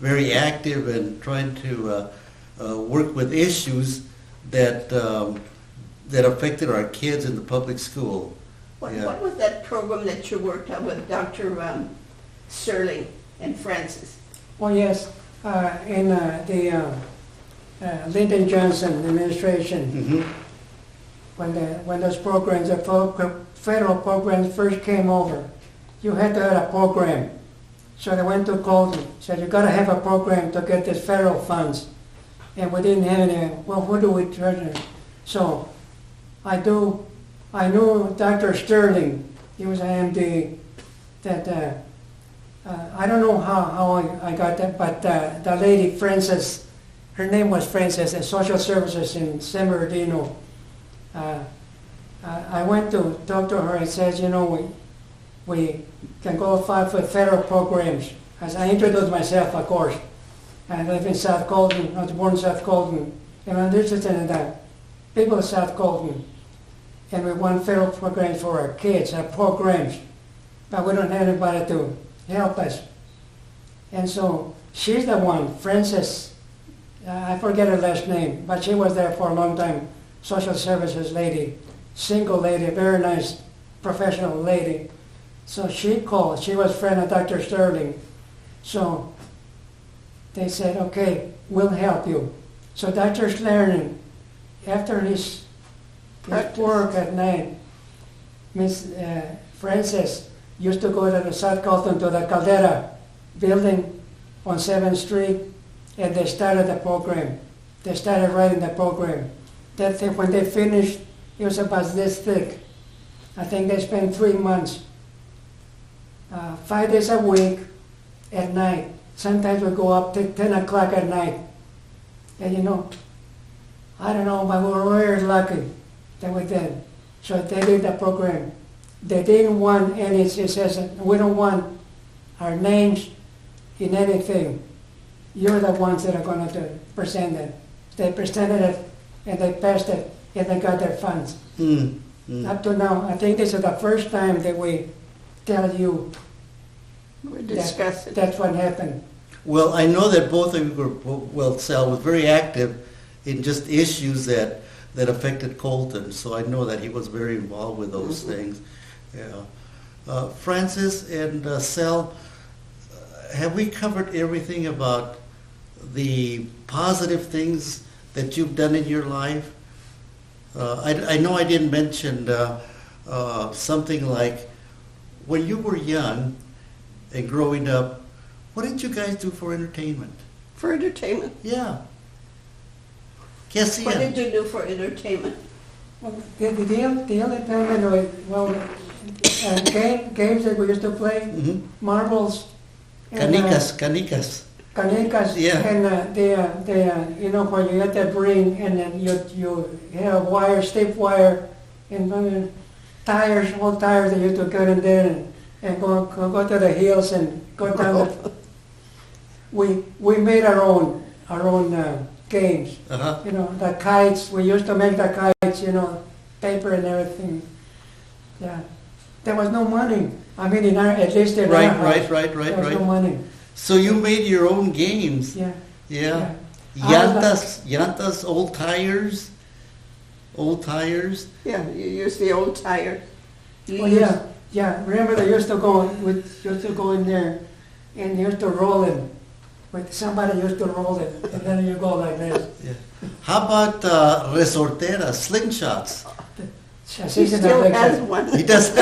very active and trying to work with issues that that affected our kids in the public school. What was that program that you worked on with Dr. Sterling and Francis? Oh, yes, in the Lyndon Johnson administration, when those programs, the federal programs first came over, you had to have a program. So they went to Colton, said, you got to have a program to get these federal funds. And we didn't have any. Well, what do we turn to? So I knew Dr. Sterling, he was an MD, that I don't know how I got that, but the lady Francis, her name was Francis, in social services in San Bernardino. I went to talk to her and says, you know, we can go fight for federal programs. As I introduced myself, of course. I live in South Colton. I was born in South Colton. And I'm interested in the people of South Colton. And we want federal programs for our kids, our programs. But we don't have anybody to help us. And so she's the one, Frances, I forget her last name, but she was there for a long time, social services lady, single lady, very nice professional lady. So she called, she was a friend of Dr. Sterling. So they said, okay, we'll help you. So Dr. Sterling, after his work at night, Miss Frances used to go to the South Colton, to the Caldera building on 7th Street, and they started the program. They started writing the program. That thing, when they finished, it was about this thick. I think they spent 3 months, 5 days a week at night. Sometimes we go up to 10 o'clock at night. And you know, I don't know, but we were very lucky that we did. So they did the program. They didn't want any, it says, we don't want our names in anything. You're the ones that are going to present it. They presented it, and they passed it, and they got their funds. Up to now, I think this is the first time that we tell you We discussed it. that's what happened. Well, I know that both of you were, well, Sal was very active in just issues that affected Colton, so I know that he was very involved with those things. Yeah. Francis and Sal, have we covered everything about the positive things that you've done in your life? I know I didn't mention something like when you were young and growing up, what did you guys do for entertainment? For entertainment? Yeah. Cassie, What did you do for entertainment? Well, the entertainment was, well, games that we used to play, marbles. and, Canicas. Canicas, Yeah. and you know, when you get that ring, and then you have wire, stiff wire, and tires, old tires that you used to get in there and go to the hills and go down. We made our own games. You know, the kites. We used to make the kites. You know, paper and everything. Yeah, there was no money. I mean, at least in our house, there was no money. So you made your own games. Yeah. Yeah. Yeah. Llantas, old tires. Yeah, you use the old tire. Oh yeah. Remember they used to go in there, and you used to roll it. But somebody used to roll it, and then you go like this. Yeah. How about resorteras, slingshots? He still has one. He does.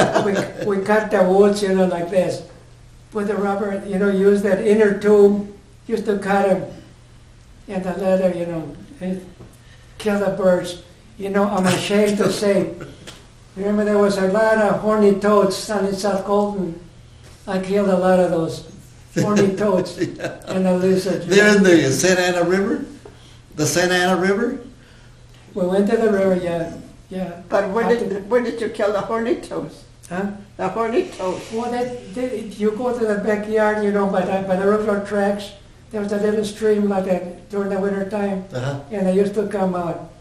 we cut the woods, you know, like this. Put the rubber, you know, use that inner tube, used to cut them, and the leather, you know, and kill the birds. You know, I'm ashamed to say, remember there was a lot of horny toads down in South Colton. I killed a lot of those horny toads and the lizards. They're in the Santa Ana River? The Santa Ana River? We went to the river, yeah. But where did you kill the horny toads? Huh? The horny toads. Well, you go to the backyard, you know, by the railroad tracks. There was a little stream like that during the winter time, and they used to come out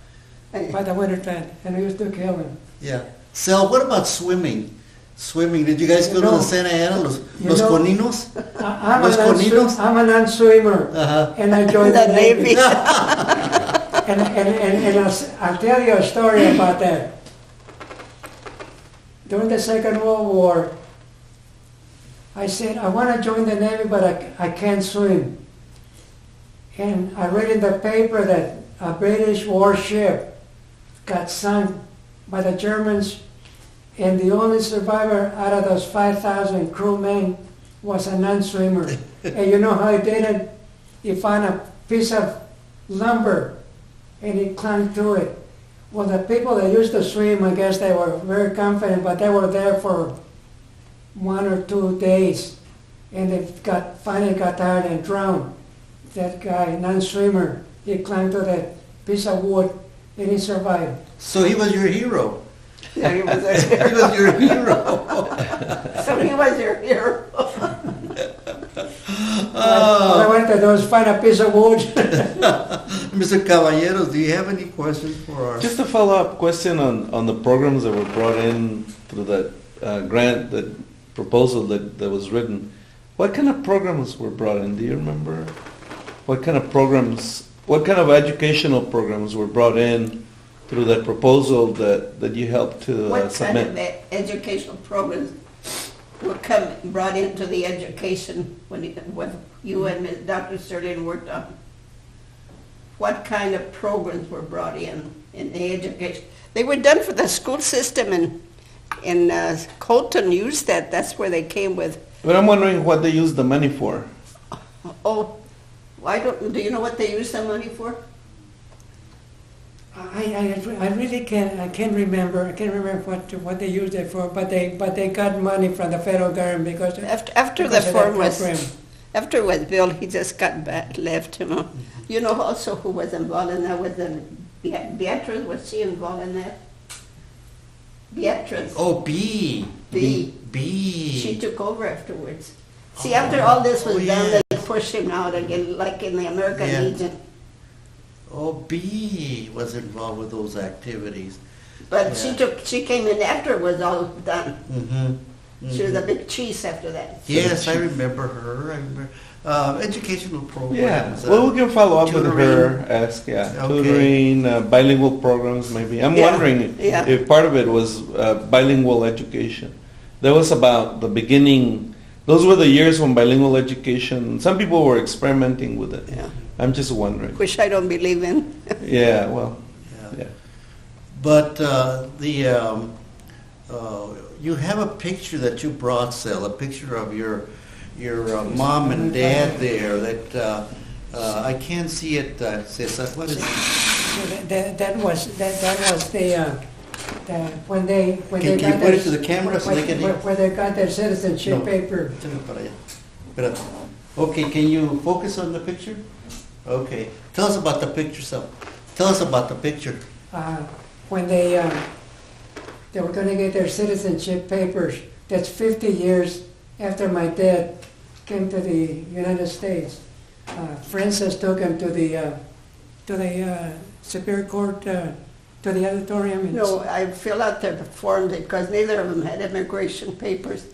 by the winter time, and we used to kill them. Yeah. Sal, what about swimming? Swimming. Did you guys go to the Santa Ana, los know, Coninos? I'm Los Coninos? I'm a non-swimmer, Uh-huh. and I joined The the Navy. Navy. And I'll tell you a story about that. During the Second World War, I said, I want to join the Navy, but I can't swim. And I read in the paper that a British warship got sunk by the Germans, and the only survivor out of those 5,000 crewmen was a non-swimmer. And you know how he did it? He found a piece of lumber, and he clung to it. Well, the people that used to swim, I guess they were very confident, but they were there for 1 or 2 days, and they finally got tired and drowned. That guy, non-swimmer, he clung to that piece of wood, and he survived. So he was your hero. Yeah, he was He was your hero. So he was your hero. All I wanted to do was find a piece of wood. Mr. Caballeros, do you have any questions for our... Just a follow-up question on the programs that were brought in through that grant, that proposal that was written. What kind of programs were brought in? Do you remember? What kind of programs, what kind of educational programs were brought in through that proposal that you helped to What kind submit? of educational programs were brought into the education when you and Dr. Sterling worked on? What kind of programs were brought in the education? They were done for the school system, and Colton used that. That's where they came with. But I'm wondering what they used the money for. Oh, do you know what they used the money for? I really can't remember. I can't remember what they used it for. But they got money from the federal government because After because the of that form was program. after it was built, he just got left. You know also who was involved in that was Beatrice. Was she involved in that? Beatrice. Oh, B. B. B. She took over afterwards. See, after all this was Oh, done, yeah. they pushed him out again, like in the American Yeah. Legion. Oh, B was involved with those activities. But Yeah. she came in after it was all done. Mm-hmm. She was a big cheese after that. Yes, I remember her. I remember educational Yeah, programs. well, we can follow up with tutoring. her, ask, Okay. tutoring, bilingual programs maybe. I'm Yeah, wondering yeah. if part of it was bilingual education. That was about the beginning, those were the years when bilingual education, some people were experimenting with it. Yeah. I'm just wondering. Which I don't believe in. Yeah, well, Yeah. yeah. But you have a picture that you brought, Sal, a picture of your mom and dad there. That I can't see it. Cesar. What is it? That was the when they Can got you put their, it to the camera so they can? when they got their citizenship No. paper. Échame para allá. Espérate. Okay, can you focus on the picture? Okay. Tell us about the picture, Sal. Tell us about the picture. When they were going to get their citizenship papers. That's 50 years after my dad came to the United States. Francis took him to the Superior Court, to the auditorium. No, I fill out the form because neither of them had immigration papers.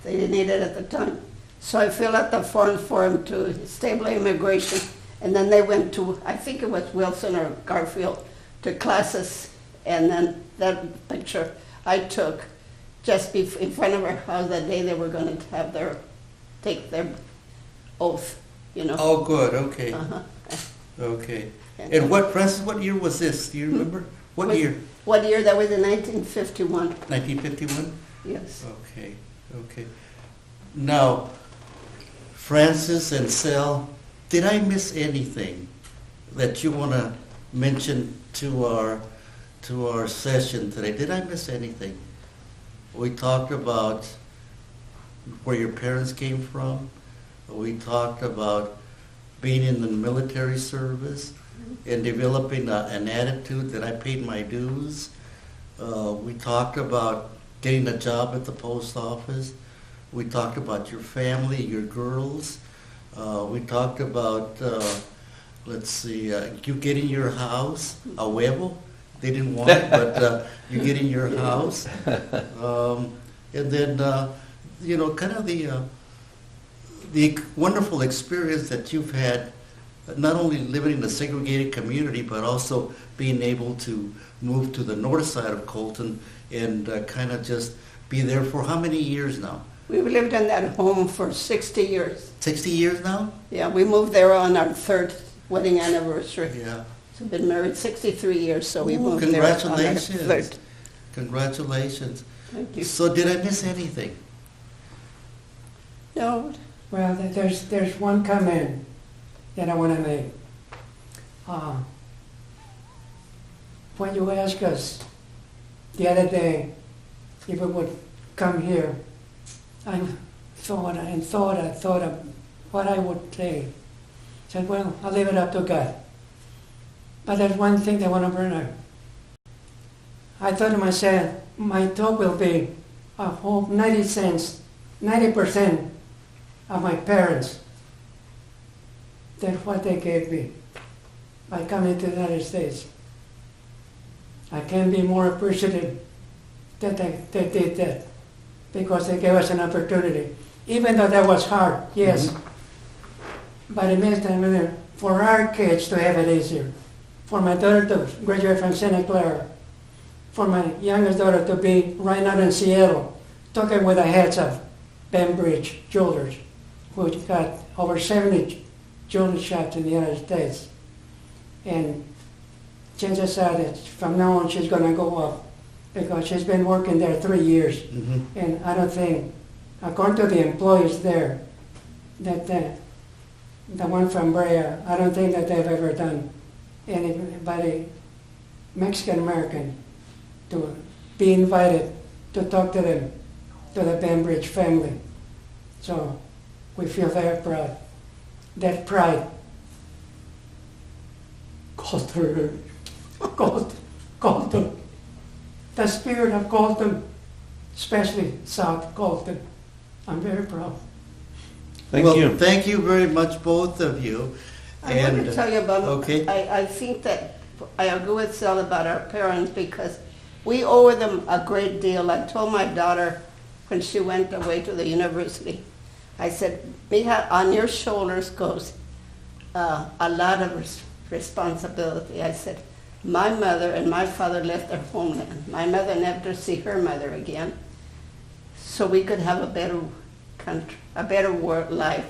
They didn't need it at the time. So I fill out the form for them to stable immigration. And then they went to, I think it was Wilson or Garfield, to classes. And then that picture I took just in front of her house the day they were going to have take their oath, Oh, good. Okay. Uh-huh. Okay. And Francis, what year was this? Do you remember? What year? What year? That was in 1951. 1951? Yes. Okay. Okay. Now, Francis and Sal, did I miss anything that you want to mention to our session today? Did I miss anything? We talked about where your parents came from. We talked about being in the military service and developing an attitude that I paid my dues. We talked about getting a job at the post office. We talked about your family, your girls. We talked about, you getting your house, a huevo. They didn't want it, but you getting your house. and then kind of the wonderful experience that you've had, not only living in a segregated community, but also being able to move to the north side of Colton and kind of just be there for how many years now? We've lived in that home for 60 years. 60 years now? Yeah, we moved there on our third wedding anniversary. Yeah. So we've been married 63 years, so we Ooh, moved there on our congratulations. third. Congratulations. Thank you. So did I miss anything? No, Well, there's one comment that I want to make. When you asked us the other day if we would come here, I thought of what I would say. Said, well, I'll leave it up to God. But there's one thing that I want to bring up. I thought to myself, my talk will be, I hope 90% of my parents, than what they gave me by coming to the United States. I can't be more appreciative that they did that, because they gave us an opportunity. Even though that was hard, yes. Mm-hmm. But it means that for our kids to have it easier, for my daughter to graduate from Santa Clara, for my youngest daughter to be right now in Seattle, talking with the heads of Bainbridge Jewelers, who got over 70 jewelry shops in the United States. And chances are that from now on she's going to go up, because she's been working there 3 years. Mm-hmm. And I don't think, according to the employees there, that the one from Brea, I don't think that they've ever done anybody Mexican American to be invited to talk to them, to the Bainbridge family. So we feel very proud. That pride, Colton, the spirit of Colton, especially South Colton. I'm very proud. Thank you. Thank you very much, both of you. I want to tell you about, okay. I think that I agree with Sal about our parents, because we owe them a great deal. I told my daughter when she went away to the university, I said, Mija, on your shoulders goes a lot of responsibility. I said, my mother and my father left their homeland. My mother never to see her mother again, so we could have a better country, a better world life.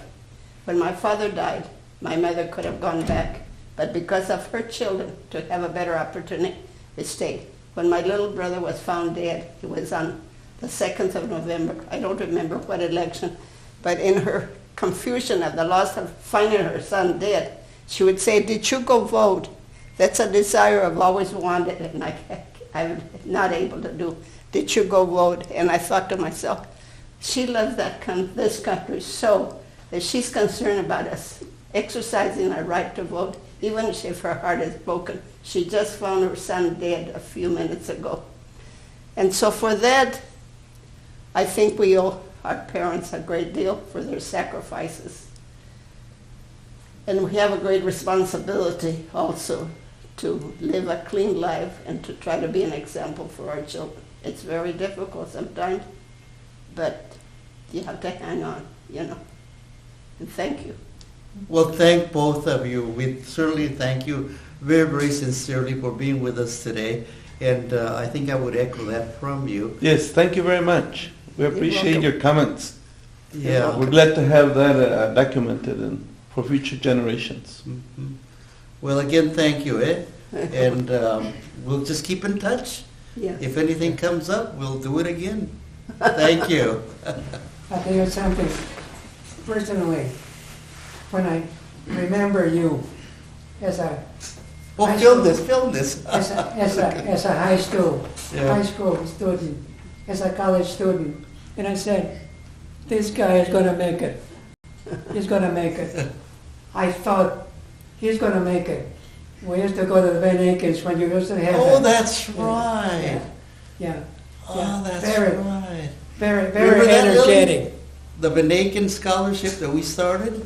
When my father died, my mother could have gone back, but because of her children to have a better opportunity, they stayed. When my little brother was found dead, it was on the 2nd of November. I don't remember what election, but in her confusion of the loss of finding her son dead, she would say, did you go vote? That's a desire I've always wanted, and I'm not able to do. Did you go vote? And I thought to myself, she loves this country so that she's concerned about us exercising our right to vote, even if her heart is broken. She just found her son dead a few minutes ago. And so for that, I think we owe our parents a great deal for their sacrifices. And we have a great responsibility also to live a clean life and to try to be an example for our children. It's very difficult sometimes, but you have to hang on, And thank you. Well, thank both of you. We certainly thank you very, very sincerely for being with us today. And I think I would echo that from you. Yes, thank you very much. We appreciate welcome. your comments. Yeah. We're glad to have that documented and for future generations. Mhm. Well, again, thank you, And we'll just keep in touch. Yes. If anything comes up, we'll do it again. Thank you. I think it's something, personally, when I remember you as a Well, film this. as a high school Yeah. student, as a college student, and I said, this guy is going to make it. He's going to make it. I thought he's going to make it. We used to go to the Van Akens when you used to have Oh, that. that's right. Yeah. Oh, that's Very, right. very, Remember very that, Lily? energetic. The Van Aken scholarship that we started,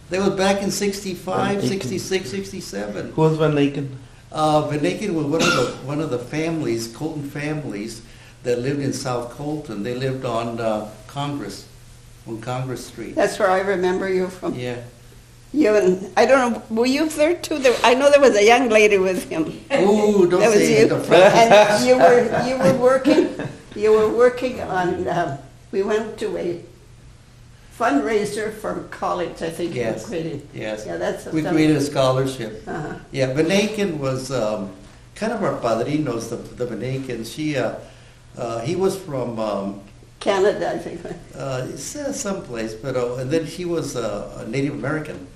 that was back in 65, Van Aken. 66, 67. Who was Van Aken? Van Aken was one of the families, Colton families, that lived in South Colton. They lived on Congress Street. That's where I remember you from. Yeah. You and, I don't know, were you there too? I know there was a young lady with him. Ooh, don't That was say you. it. The front. And you were working on, we went to a fundraiser for college, I think you Yes, created. yes. Yeah, that's. We created a scholarship. Uh-huh. Yeah, Benakin was kind of our padrinos, the Benakin. He was from Canada, I think. someplace, but and then he was a Native American,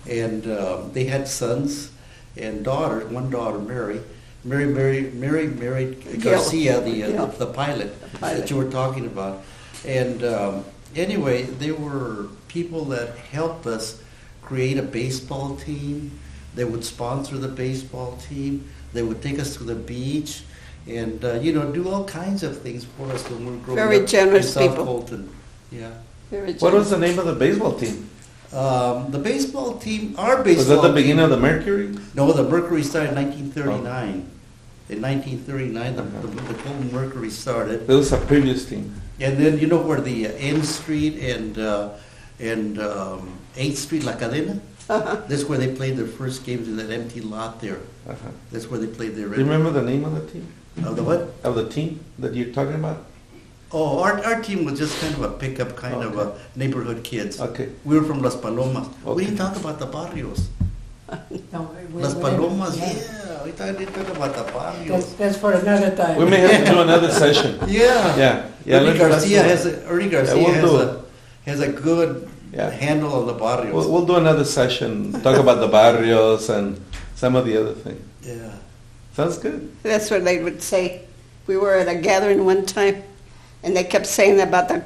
and they had sons and daughters. One daughter, Mary married Garcia, the pilot that you were talking about, and anyway, they were people that helped us create a baseball team. They would sponsor the baseball team. They would take us to the beach. And do all kinds of things for us when we were growing Very up generous in South people. Colton. Yeah. Very What was the name of the baseball team? The baseball team, our baseball Was that the team- beginning of the Mercury? No, the Mercury started in 1939. In 1939, the Colton Mercury started. There was a previous team. And then you know where the N Street and 8th Street, La Cadena? Uh-huh. That's where they played their first games in that empty lot there. Uh-huh. That's where they played their... Do you remember the name of the team? Of the what? Of the team that you're talking about? Oh, our team was just kind of a pickup kind of a neighborhood kids. Okay. We were from Las Palomas. We Okay. didn't talk about the barrios. No, Las we- Palomas, yeah. yeah. We didn't talk about the barrios. That's for another time. We may have to do another session. Yeah. Yeah. Ernie Garcia let's- we'll has a good Yeah. handle on the barrios. We'll do another session, talk about the barrios and some of the other things. Yeah. Sounds good. That's what they would say. We were at a gathering one time, and they kept saying about the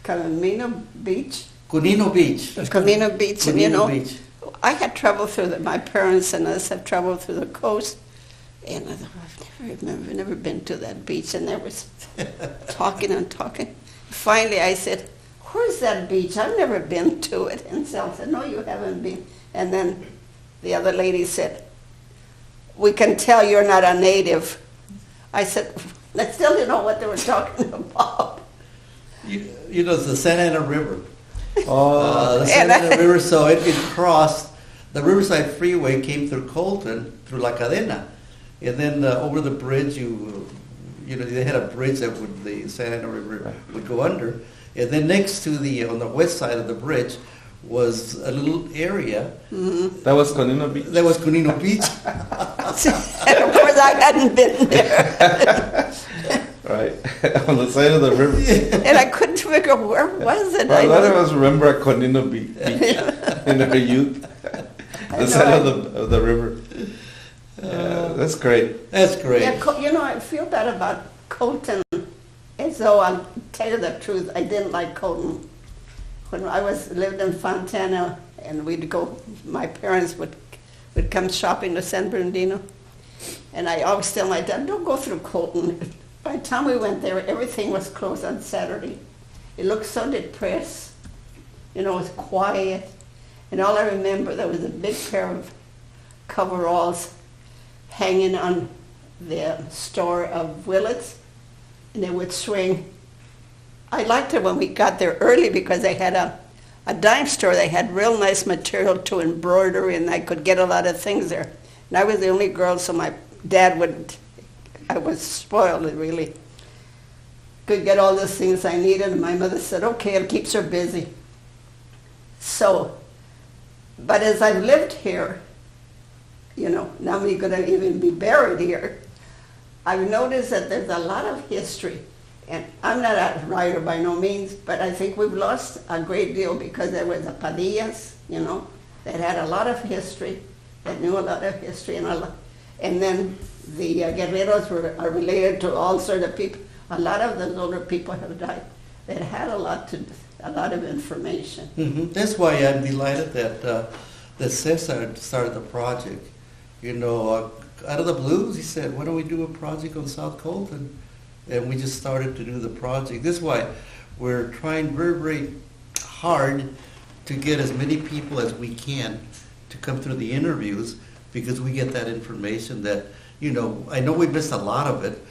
Camino Beach. Cunino Beach. Camino Beach, and you Cunino know, Beach. I had traveled through my parents and us have traveled through the coast, and I thought, I've never been to that beach, and there was talking and talking. Finally, I said, "Where's that beach? I've never been to it." And Sal said, "No, you haven't been." And then the other lady said, "We can tell you're not a native." I said, I still didn't know what they were talking about. You know, it's the Santa Ana River. Oh, The Santa Ana River, so it crossed, the Riverside Freeway came through Colton, through La Cadena. And then over the bridge, they had a bridge that the Santa Ana River would go under. And then next to on the west side of the bridge was a little area. that was Conino Beach. That was Cunino Beach. And of course, I hadn't been there. Right, on the side of the river. And I couldn't figure where was it. Well, a lot of I us remember Conino Beach in our youth, the side of the river. Yeah, that's great. That's great. Yeah, I feel bad about Colton. As though I'll tell you the truth, I didn't like Colton. When I lived in Fontana, and we'd go, my parents would come shopping to San Bernardino, and I always tell my dad, "Don't go through Colton." By the time we went there, everything was closed on Saturday. It looked so depressed. It was quiet. And all I remember, there was a big pair of coveralls hanging on the store of Willits, and they would swing. I liked it when we got there early because they had a dime store. They had real nice material to embroider, and I could get a lot of things there. And I was the only girl, so my dad I was spoiled, really. Could get all the things I needed, and my mother said, "Okay, it keeps her busy." So, but as I've lived here, now I'm going to even be buried here, I've noticed that there's a lot of history. And I'm not a writer by no means, but I think we've lost a great deal because there was the Padillas, that had a lot of history, that knew a lot of history, and then the Guerreros are related to all sorts of people. A lot of those older people have died that had a lot of information. Mm-hmm. That's why I'm delighted that Cesar started the project. Out of the blues, he said, "Why don't we do a project on South Colton?" And we just started to do the project. This is why we're trying very, very hard to get as many people as we can to come through the interviews, because we get that information that, I know we missed a lot of it,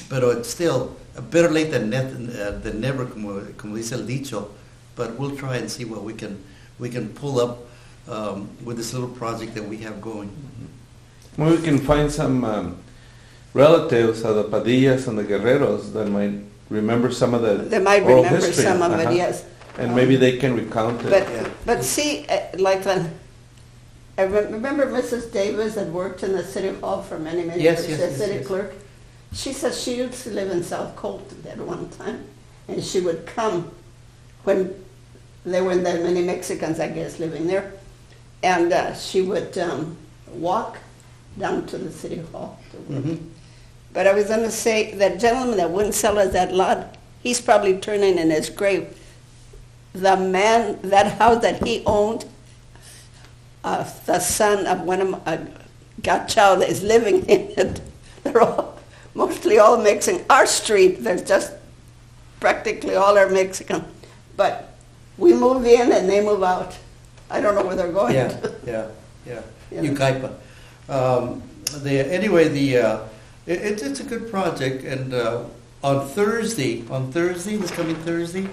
Pero it's still better late than never, como dice el dicho. But we'll try and see what we can pull up with this little project that we have going. Maybe we can find some relatives of the Padillas and the Guerreros that might remember some of the They might oral remember history. some of Uh-huh. it, yes. And maybe they can recount it. But see, like I remember Mrs. Davis that worked in the city hall for many Yes, years yes, as yes, city yes. clerk. She said she used to live in South Colton at one time, and she would come when there weren't that many Mexicans, I guess, living there, and she would walk down to the city hall to work. Mhm. But I was going to say, that gentleman that wouldn't sell us that lot, he's probably turning in his grave. The man, that house that he owned, the son of one of my godchild is living in it. They're all, mostly all Mexican. Our street, there's just practically all are Mexican. But we move in and they move out. I don't know where they're going. Yeah. Yeah. Yucaipa. It's a good project, and on Thursday, this coming Thursday,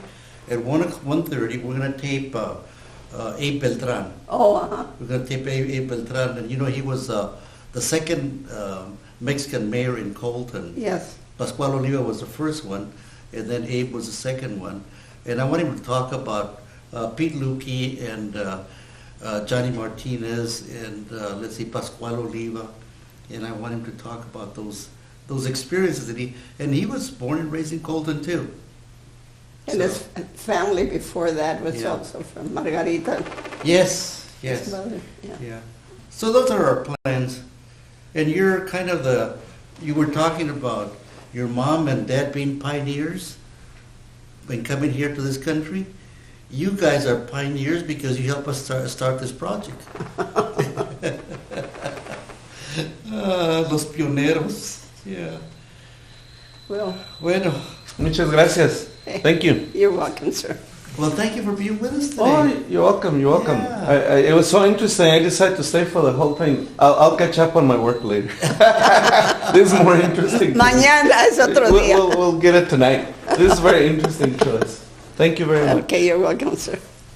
at 1:30, we're gonna tape Abe Beltran. Oh, uh-huh. We're gonna tape Abe Beltran, and he was the second Mexican mayor in Colton. Yes. Pascual Oliva was the first one, and then Abe was the second one. And I want him to talk about Pete Lukey and Johnny Martinez and let's see, Pascual Oliva. And I want him to talk about those experiences that he was born and raised in Colton too. And So- his family before that was Yeah. also from Margarita. Yes. His mother, yeah. Yeah. So those are our plans. And you're kind of you were talking about your mom and dad being pioneers when coming here to this country. You guys are pioneers because you helped us start this project. Los pioneros. Yeah. Well, Bueno. Muchas gracias. Thank you. you're welcome, sir. Well, thank you for being with us today. Oh, you're welcome. You're welcome. Yeah. It was so interesting. I decided to stay for the whole thing. I'll catch up on my work later. This is more interesting. Mañana es otro día. We'll get it tonight. This is very interesting choice. Thank you very much. Okay, you're welcome, sir.